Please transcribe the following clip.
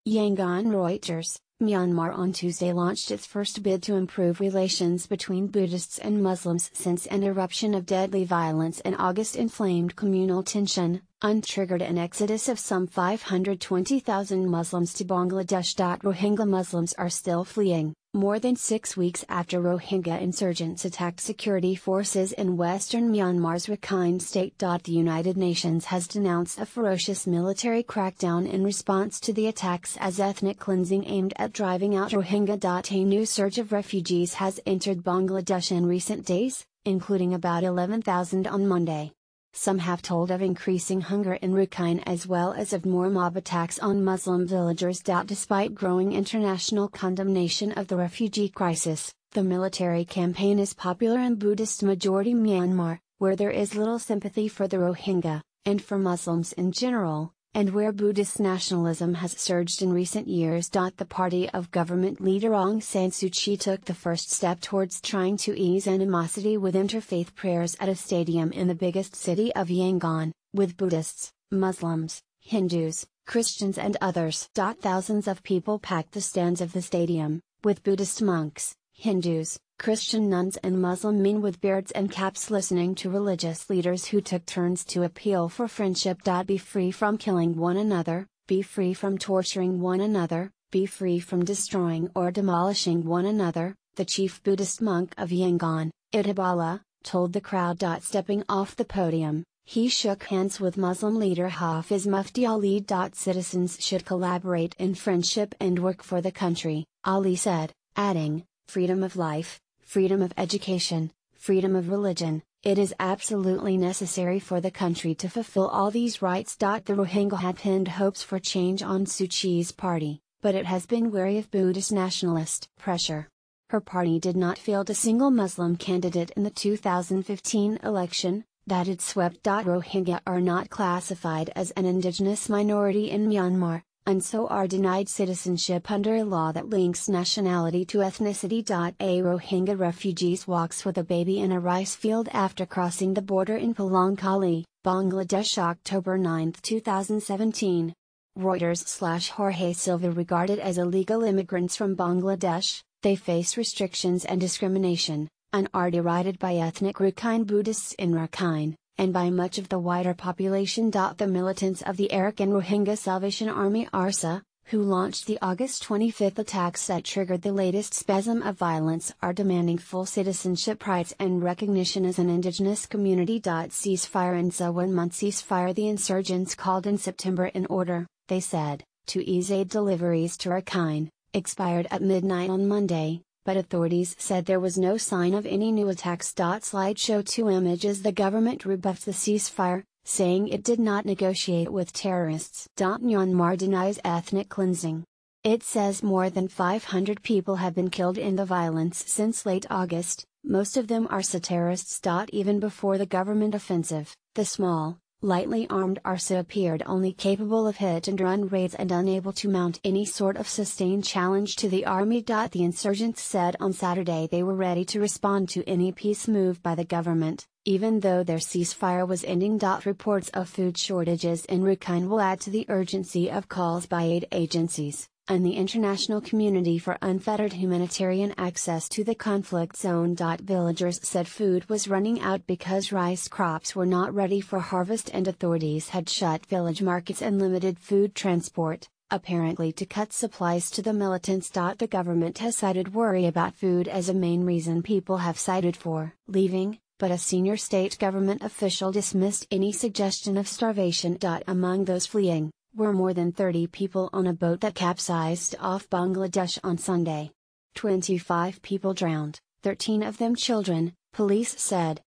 Yangon Reuters, Myanmar on Tuesday launched its first bid to improve relations between Buddhists and Muslims since an eruption of deadly violence in August inflamed communal tension, triggered an exodus of some 520,000 Muslims to Bangladesh. Rohingya Muslims are still fleeing, more than 6 weeks after Rohingya insurgents attacked security forces in western Myanmar's Rakhine state. The United Nations has denounced a ferocious military crackdown in response to the attacks as ethnic cleansing aimed at driving out Rohingya. A new surge of refugees has entered Bangladesh in recent days, including about 11,000 on Monday. Some have told of increasing hunger in Rakhine as well as of more mob attacks on Muslim villagers. Despite growing international condemnation of the refugee crisis, the military campaign is popular in Buddhist-majority Myanmar, where there is little sympathy for the Rohingya, and for Muslims in general, and where Buddhist nationalism has surged in recent years. The party of government leader Aung San Suu Kyi took the first step towards trying to ease animosity with interfaith prayers at a stadium in the biggest city of Yangon, with Buddhists, Muslims, Hindus, Christians and others. Thousands of people packed the stands of the stadium, with Buddhist monks, Hindus, Christian nuns and Muslim men with beards and caps listening to religious leaders who took turns to appeal for friendship. Be free from killing one another, be free from torturing one another, be free from destroying or demolishing one another, the chief Buddhist monk of Yangon, Itabala, told the crowd. Stepping off the podium, he shook hands with Muslim leader Hafiz Mufti Ali. Citizens should collaborate in friendship and work for the country, Ali said, adding, freedom of life, freedom of education, freedom of religion, it is absolutely necessary for the country to fulfill all these rights. The Rohingya had pinned hopes for change on Suu Kyi's party, but it has been wary of Buddhist nationalist pressure. Her party did not field a single Muslim candidate in the 2015 election, that it swept. Rohingya are not classified as an indigenous minority in Myanmar, and so are denied citizenship under a law that links nationality to ethnicity. A Rohingya refugee walks with a baby in a rice field after crossing the border in Palankali, Bangladesh October 9, 2017. Reuters. Jorge Silva regarded as illegal immigrants from Bangladesh, they face restrictions and discrimination, and are derided by ethnic Rakhine Buddhists in Rakhine, and by much of the wider population. The militants of the Arakan Rohingya Salvation Army (ARSA), who launched the August 25 attacks that triggered the latest spasm of violence, are demanding full citizenship rights and recognition as an indigenous community. Ceasefire and a 1-month ceasefire the insurgents called in September in order, they said, to ease aid deliveries to Rakhine, expired at midnight on Monday. But authorities said there was no sign of any new attacks. Slideshow 2 images. The government rebuffed the ceasefire, saying it did not negotiate with terrorists. Myanmar denies ethnic cleansing. It says more than 500 people have been killed in the violence since late August, most of them ARSA terrorists. Even before the government offensive, the small, lightly armed ARSA appeared only capable of hit-and-run raids and unable to mount any sort of sustained challenge to the army. The insurgents said on Saturday they were ready to respond to any peace move by the government, even though their ceasefire was ending. Reports of food shortages in Rakhine will add to the urgency of calls by aid agencies and the international community for unfettered humanitarian access to the conflict zone. Villagers said food was running out because rice crops were not ready for harvest and authorities had shut village markets and limited food transport, apparently to cut supplies to the militants. The government has cited worry about food as a main reason people have cited for leaving, but a senior state government official dismissed any suggestion of starvation. Among those fleeing, were more than 30 people on a boat that capsized off Bangladesh on Sunday. 25 people drowned, 13 of them children, police said.